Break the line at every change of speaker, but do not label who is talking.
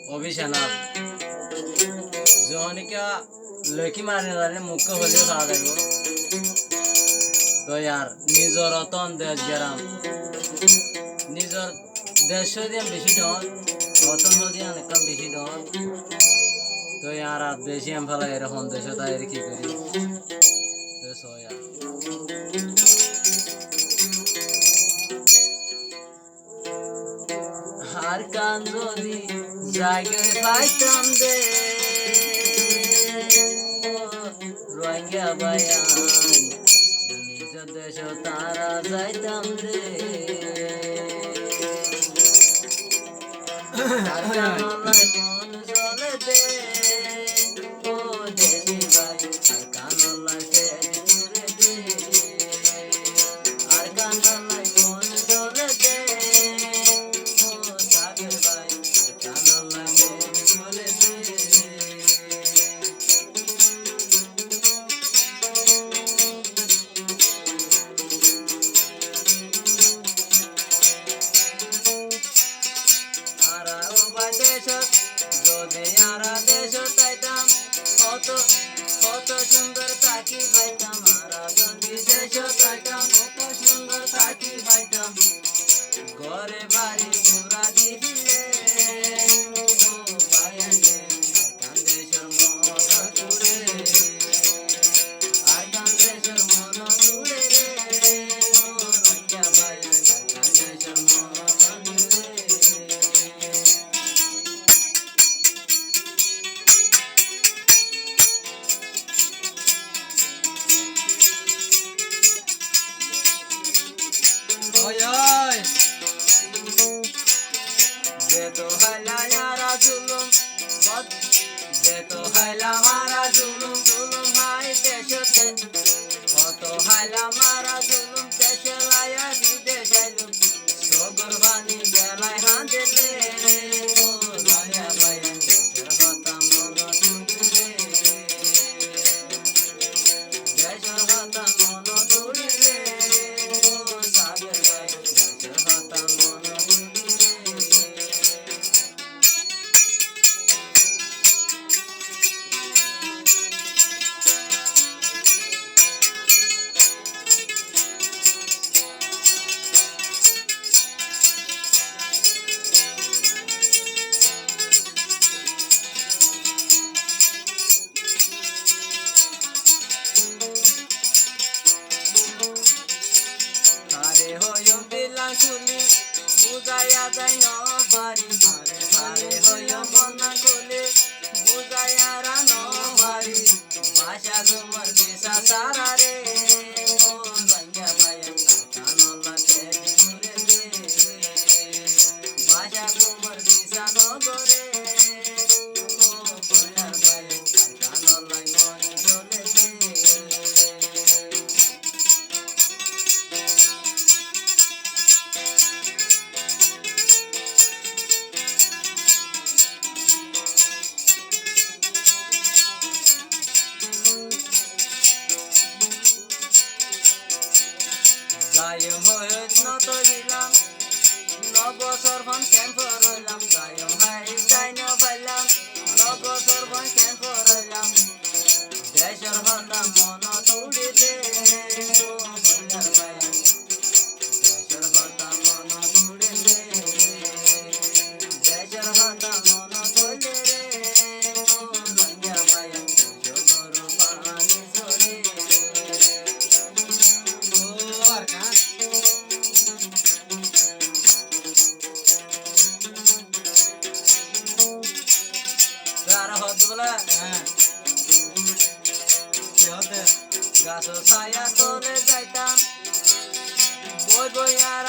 অভিশানাল জহনিকা Lockie মারনে জানে মুখ্য হলে খাওয়া যাইব তো ইয়ার নিজর অতন দেশ গেরাম নিজর দেশ দিয়ে বেশি ডর অতন দিয়ে অনেকটা বেশি ডর তো ইয়ার আর বেশি আমি ফেলা এরকম দেশ তাই কি করি তো সয়া আর কান যদি জায়গায় পাইতাম দে রোহিঙ্গা বায়ান নিজ দেশ তারা যাইতাম দে আর কানলাই মন জলে দে ও দেশি ভাই আর কানলাই পেট পুরে দে আর কানলাই মন জলে দে যদি আরা দেশ পাইতাম কত কত সুন্দর তাকি পাইতাম আরা যদি দেশ পাইতাম কত সুন্দর তাকি পাইতাম ঘরে বাড়ি পুরা দিলে যেতো হাইলা মারা জুলুম যেতো হাইলা মারা জুলুম জুলুম হাই দেশতে কত হাইলা মারা জুলুম দেশে লাইয়া বিদেশ আইলুম সগর বাণী বেলায় হাঁদেলে লাইয়া বাইয়া দেশের কথা মন তুলিলে দেশের কথা মন তুলিলে সাগর ভাই দেশের কথা মন খুলি বুঝাইয়া যাই ন পারি হারে হইয়া মনা খুলি বুঝাইয়া রা ন পারি ভাষা তোমার দিশা সারা রে ও রঙ্গা ভাইয়া কানলা খেট ঘুরে দে ভাষা তোমার দিশা ন করে ও পয়ার ভাইয়া কানলা মন জ্বলে দে গায়ম হয়ে নত দিলাম নবছর ভান ক্যাম্প রইলাম গায়ম হাই যাই না পাইলাম নবছর ভান ক্যাম্প রইলাম দেশের ভান্ডা মন তুড়ি দে দেশের ভান্ডা মন তুড়ি দে দেশের ভান্ডা মন তুলে রে রঙ্গা ভাইয়া জগর পানি সরে গাছ ছায়া তোরে যাইতাম বই বই আর